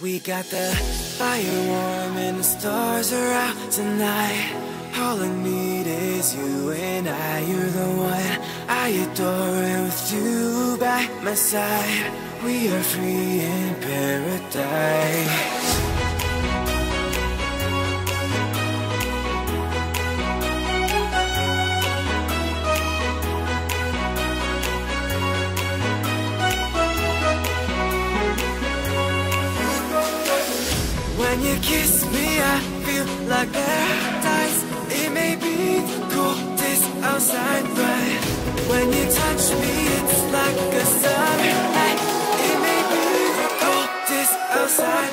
We got the fire warm and the stars are out tonight. All I need is you and I. You're the one I adore, and with you by my side, we are free in paradise. When you kiss me, I feel like paradise. It may be the coldest outside, but when you touch me, it's like a summer night. It may be the coldest outside.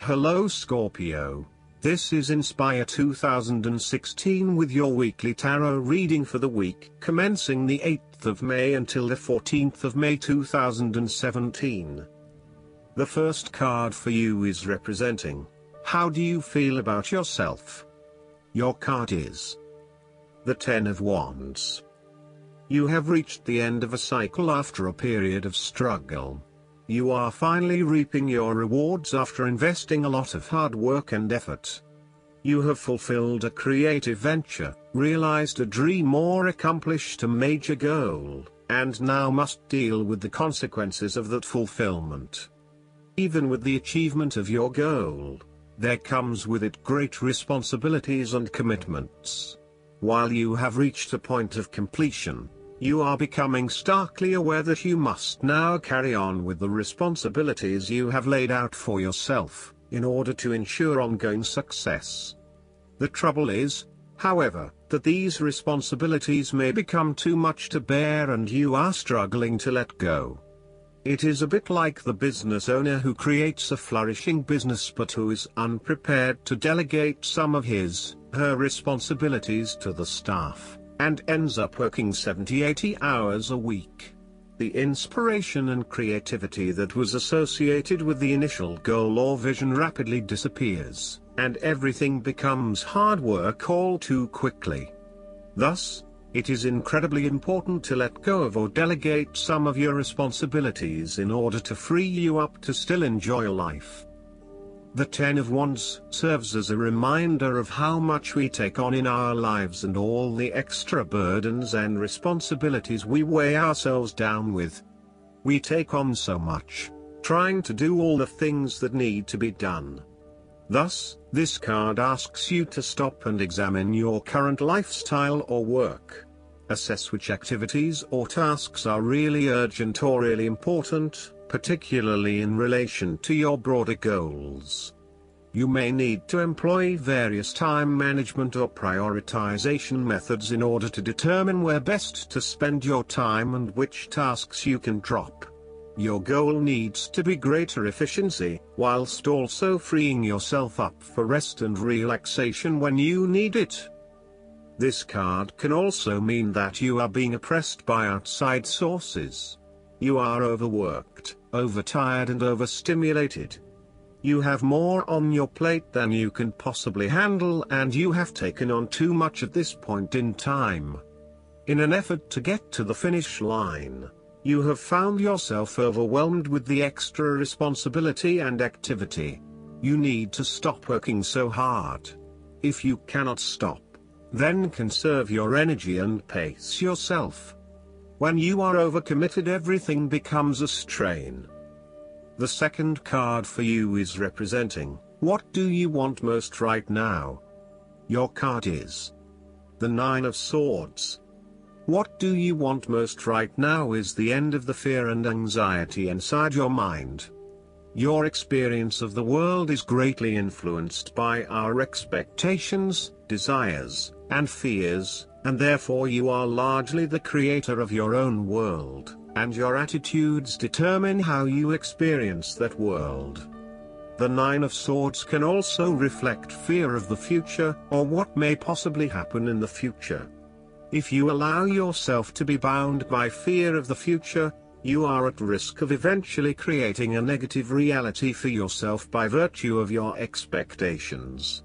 Hello Scorpio. This is Inspire 2016 with your weekly tarot reading for the week commencing the 8th of May until the 14th of May 2017. The first card for you is representing, how do you feel about yourself? Your card is the Ten of Wands. You have reached the end of a cycle after a period of struggle. You are finally reaping your rewards after investing a lot of hard work and effort. You have fulfilled a creative venture, realized a dream or accomplished a major goal, and now must deal with the consequences of that fulfillment. Even with the achievement of your goal, there comes with it great responsibilities and commitments. While you have reached a point of completion, you are becoming starkly aware that you must now carry on with the responsibilities you have laid out for yourself, in order to ensure ongoing success. The trouble is, however, that these responsibilities may become too much to bear and you are struggling to let go. It is a bit like the business owner who creates a flourishing business but who is unprepared to delegate some of her responsibilities to the staff, and ends up working 70-80 hours a week. The inspiration and creativity that was associated with the initial goal or vision rapidly disappears, and everything becomes hard work all too quickly. Thus, it is incredibly important to let go of or delegate some of your responsibilities in order to free you up to still enjoy life. The Ten of Wands serves as a reminder of how much we take on in our lives and all the extra burdens and responsibilities we weigh ourselves down with. We take on so much, trying to do all the things that need to be done. Thus, this card asks you to stop and examine your current lifestyle or work. Assess which activities or tasks are really urgent or really important, particularly in relation to your broader goals. You may need to employ various time management or prioritization methods in order to determine where best to spend your time and which tasks you can drop. Your goal needs to be greater efficiency, whilst also freeing yourself up for rest and relaxation when you need it. This card can also mean that you are being oppressed by outside sources. You are overworked, overtired and overstimulated. You have more on your plate than you can possibly handle and you have taken on too much at this point in time. In an effort to get to the finish line, you have found yourself overwhelmed with the extra responsibility and activity. You need to stop working so hard. If you cannot stop, then conserve your energy and pace yourself. When you are overcommitted, everything becomes a strain. The second card for you is representing, what do you want most right now? Your card is the Nine of Swords. What do you want most right now is the end of the fear and anxiety inside your mind. Your experience of the world is greatly influenced by our expectations, desires, and fears, and therefore you are largely the creator of your own world, and your attitudes determine how you experience that world. The Nine of Swords can also reflect fear of the future, or what may possibly happen in the future. If you allow yourself to be bound by fear of the future, you are at risk of eventually creating a negative reality for yourself by virtue of your expectations.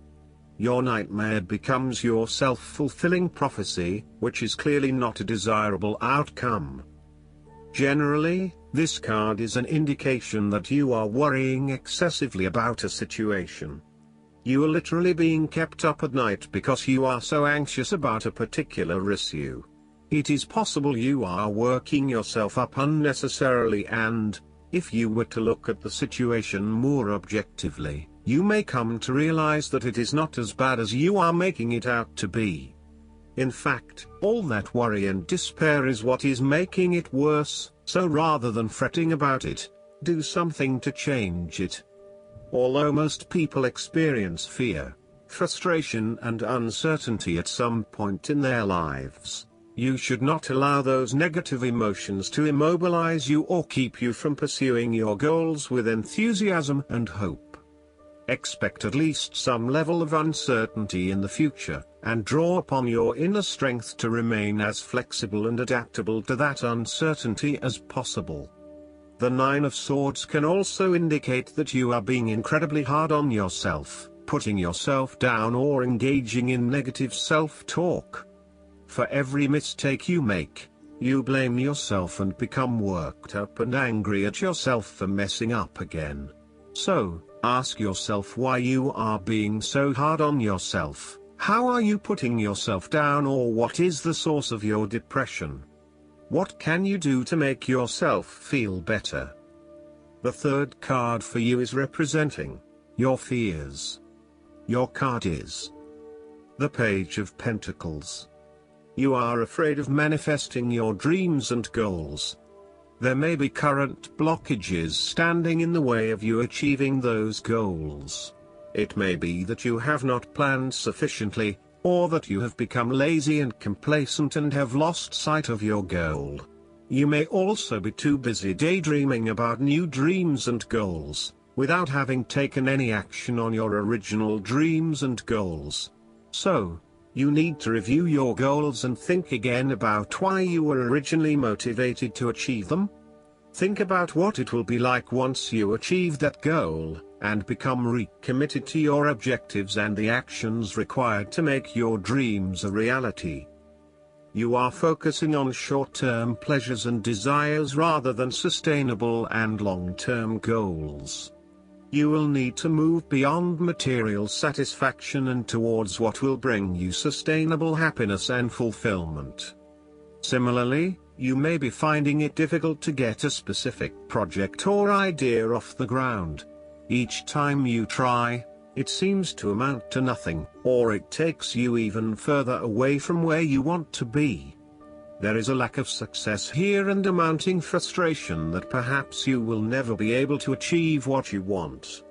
Your nightmare becomes your self-fulfilling prophecy, which is clearly not a desirable outcome. Generally, this card is an indication that you are worrying excessively about a situation. You are literally being kept up at night because you are so anxious about a particular issue. It is possible you are working yourself up unnecessarily, and, if you were to look at the situation more objectively, you may come to realize that it is not as bad as you are making it out to be. In fact, all that worry and despair is what is making it worse, so rather than fretting about it, do something to change it. Although most people experience fear, frustration and uncertainty at some point in their lives, you should not allow those negative emotions to immobilize you or keep you from pursuing your goals with enthusiasm and hope. Expect at least some level of uncertainty in the future, and draw upon your inner strength to remain as flexible and adaptable to that uncertainty as possible. The Nine of Swords can also indicate that you are being incredibly hard on yourself, putting yourself down or engaging in negative self-talk. For every mistake you make, you blame yourself and become worked up and angry at yourself for messing up again. So, ask yourself why you are being so hard on yourself. How are you putting yourself down, or what is the source of your depression? What can you do to make yourself feel better? The third card for you is representing your fears. Your card is the Page of Pentacles. You are afraid of manifesting your dreams and goals. There may be current blockages standing in the way of you achieving those goals. It may be that you have not planned sufficiently, or that you have become lazy and complacent and have lost sight of your goal. You may also be too busy daydreaming about new dreams and goals, without having taken any action on your original dreams and goals. So, you need to review your goals and think again about why you were originally motivated to achieve them. Think about what it will be like once you achieve that goal, and become recommitted to your objectives and the actions required to make your dreams a reality. You are focusing on short-term pleasures and desires rather than sustainable and long-term goals. You will need to move beyond material satisfaction and towards what will bring you sustainable happiness and fulfillment. Similarly, you may be finding it difficult to get a specific project or idea off the ground. Each time you try, it seems to amount to nothing, or it takes you even further away from where you want to be. There is a lack of success here and a mounting frustration that perhaps you will never be able to achieve what you want.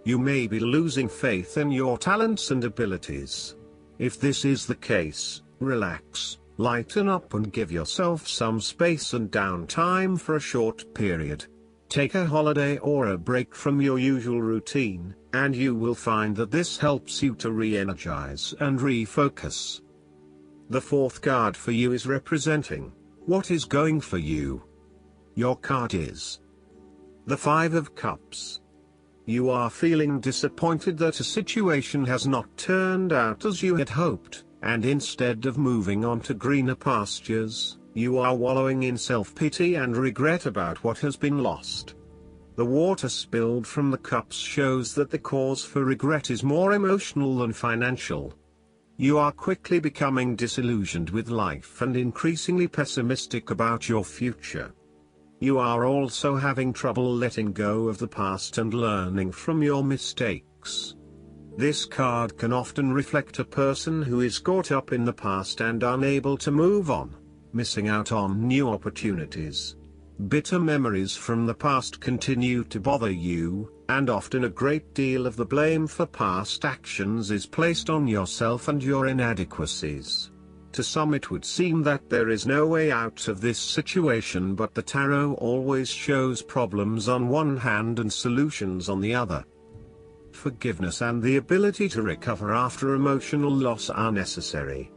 You may be losing faith in your talents and abilities. If this is the case, relax, lighten up and give yourself some space and downtime for a short period. Take a holiday or a break from your usual routine, and you will find that this helps you to re-energize and refocus. The fourth card for you is representing what is going for you. Your card is the Five of Cups. You are feeling disappointed that a situation has not turned out as you had hoped, and instead of moving on to greener pastures, you are wallowing in self-pity and regret about what has been lost. The water spilled from the cups shows that the cause for regret is more emotional than financial. You are quickly becoming disillusioned with life and increasingly pessimistic about your future. You are also having trouble letting go of the past and learning from your mistakes. This card can often reflect a person who is caught up in the past and unable to move on, missing out on new opportunities. Bitter memories from the past continue to bother you, and often a great deal of the blame for past actions is placed on yourself and your inadequacies. To some it would seem that there is no way out of this situation, but the tarot always shows problems on one hand and solutions on the other. Forgiveness and the ability to recover after emotional loss are necessary.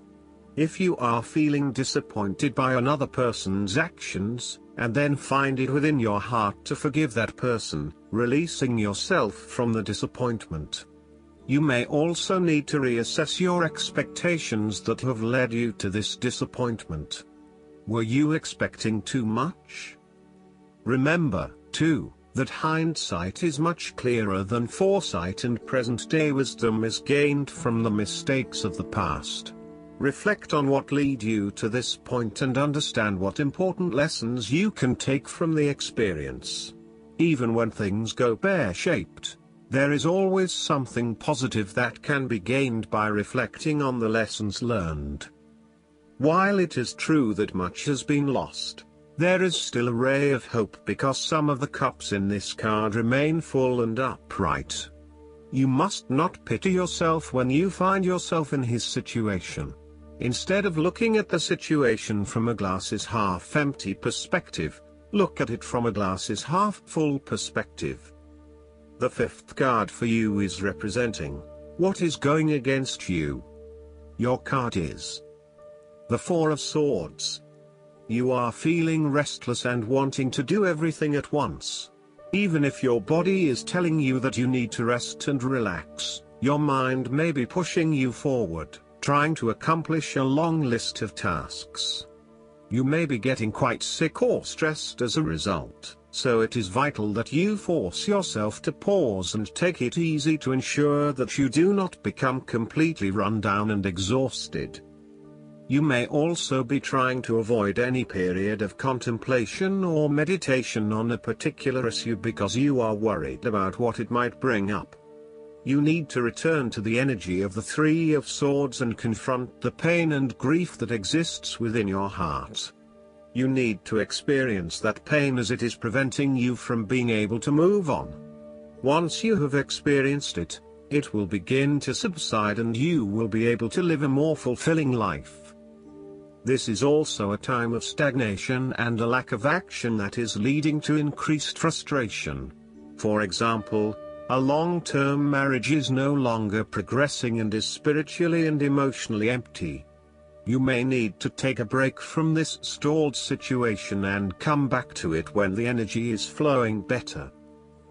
If you are feeling disappointed by another person's actions, and then find it within your heart to forgive that person, releasing yourself from the disappointment. You may also need to reassess your expectations that have led you to this disappointment. Were you expecting too much? Remember, too, that hindsight is much clearer than foresight, and present-day wisdom is gained from the mistakes of the past. Reflect on what led you to this point and understand what important lessons you can take from the experience. Even when things go pear-shaped, there is always something positive that can be gained by reflecting on the lessons learned. While it is true that much has been lost, there is still a ray of hope, because some of the cups in this card remain full and upright. You must not pity yourself when you find yourself in his situation. Instead of looking at the situation from a glass is half empty perspective, look at it from a glass is half full perspective. The fifth card for you is representing what is going against you. Your card is the Four of Swords. You are feeling restless and wanting to do everything at once. Even if your body is telling you that you need to rest and relax, your mind may be pushing you forward, trying to accomplish a long list of tasks. You may be getting quite sick or stressed as a result, so it is vital that you force yourself to pause and take it easy to ensure that you do not become completely run down and exhausted. You may also be trying to avoid any period of contemplation or meditation on a particular issue because you are worried about what it might bring up. You need to return to the energy of the Three of Swords and confront the pain and grief that exists within your heart. You need to experience that pain, as it is preventing you from being able to move on. Once you have experienced it, it will begin to subside and you will be able to live a more fulfilling life. This is also a time of stagnation and a lack of action that is leading to increased frustration. For example, a long-term marriage is no longer progressing and is spiritually and emotionally empty. You may need to take a break from this stalled situation and come back to it when the energy is flowing better.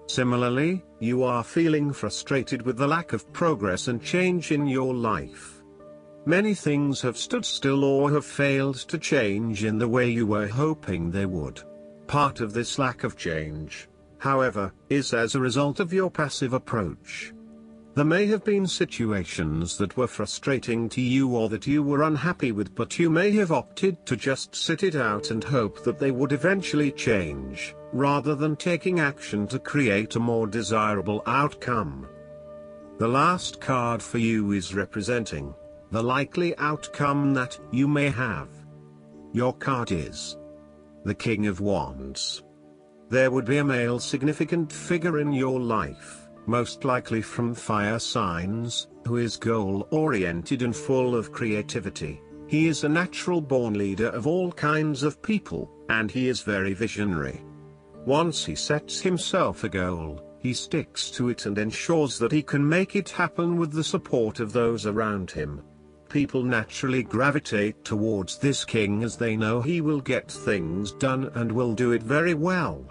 Similarly, you are feeling frustrated with the lack of progress and change in your life. Many things have stood still or have failed to change in the way you were hoping they would. Part of this lack of change, however, is as a result of your passive approach. There may have been situations that were frustrating to you or that you were unhappy with, but you may have opted to just sit it out and hope that they would eventually change, rather than taking action to create a more desirable outcome. The last card for you is representing the likely outcome that you may have. Your card is the King of Wands. There would be a male significant figure in your life, most likely from fire signs, who is goal-oriented and full of creativity. He is a natural-born leader of all kinds of people, and he is very visionary. Once he sets himself a goal, he sticks to it and ensures that he can make it happen with the support of those around him. People naturally gravitate towards this king as they know he will get things done and will do it very well.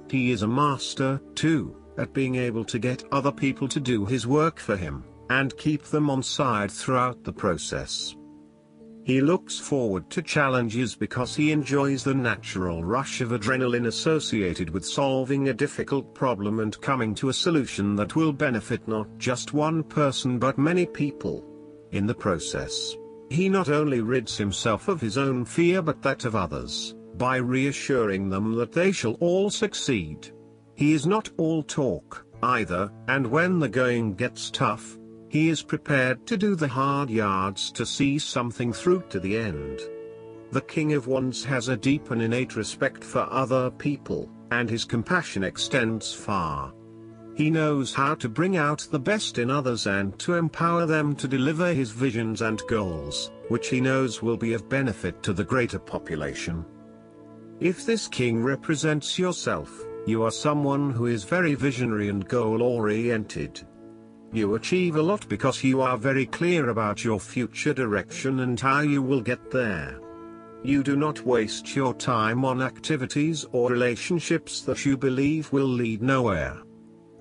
He is a master, too, at being able to get other people to do his work for him, and keep them on side throughout the process. He looks forward to challenges because he enjoys the natural rush of adrenaline associated with solving a difficult problem and coming to a solution that will benefit not just one person but many people. In the process, he not only rids himself of his own fear but that of others, by reassuring them that they shall all succeed. He is not all talk, either, and when the going gets tough, he is prepared to do the hard yards to see something through to the end. The King of Wands has a deep and innate respect for other people, and his compassion extends far. He knows how to bring out the best in others and to empower them to deliver his visions and goals, which he knows will be of benefit to the greater population. If this king represents yourself, you are someone who is very visionary and goal-oriented. You achieve a lot because you are very clear about your future direction and how you will get there. You do not waste your time on activities or relationships that you believe will lead nowhere.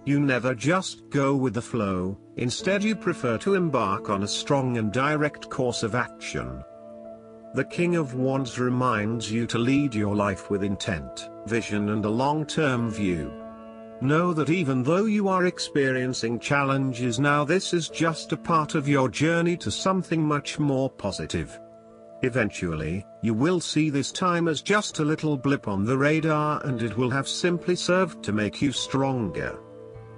You never just go with the flow, instead you prefer to embark on a strong and direct course of action. The King of Wands reminds you to lead your life with intent, vision and a long-term view. Know that even though you are experiencing challenges now, this is just a part of your journey to something much more positive. Eventually, you will see this time as just a little blip on the radar, and it will have simply served to make you stronger.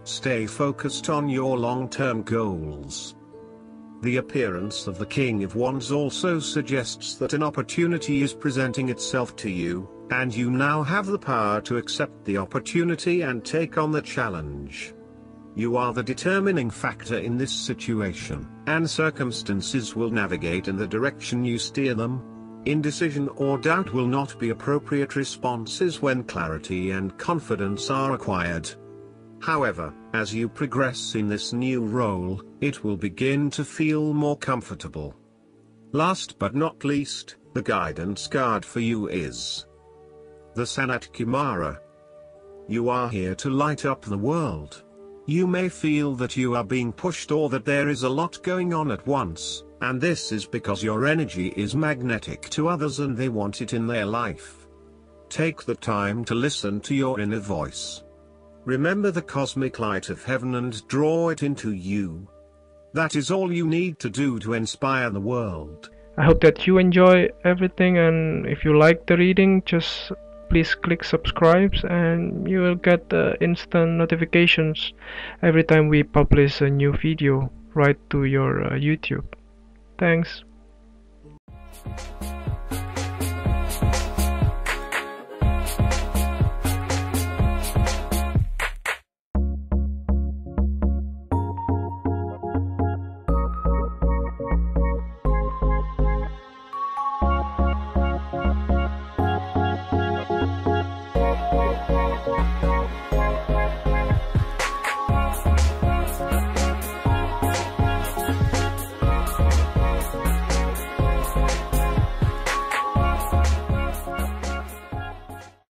Stay focused on your long-term goals. The appearance of the King of Wands also suggests that an opportunity is presenting itself to you, and you now have the power to accept the opportunity and take on the challenge. You are the determining factor in this situation, and circumstances will navigate in the direction you steer them. Indecision or doubt will not be appropriate responses when clarity and confidence are acquired. However, as you progress in this new role, it will begin to feel more comfortable. Last but not least, the guidance card for you is the Sanat Kumara. You are here to light up the world. You may feel that you are being pushed or that there is a lot going on at once, and this is because your energy is magnetic to others and they want it in their life. Take the time to listen to your inner voice. Remember the cosmic light of heaven and draw it into you. That is all you need to do to inspire the world. I hope that you enjoy everything, and if you like the reading, just please click subscribe and you will get the instant notifications every time we publish a new video right to your YouTube. Thanks.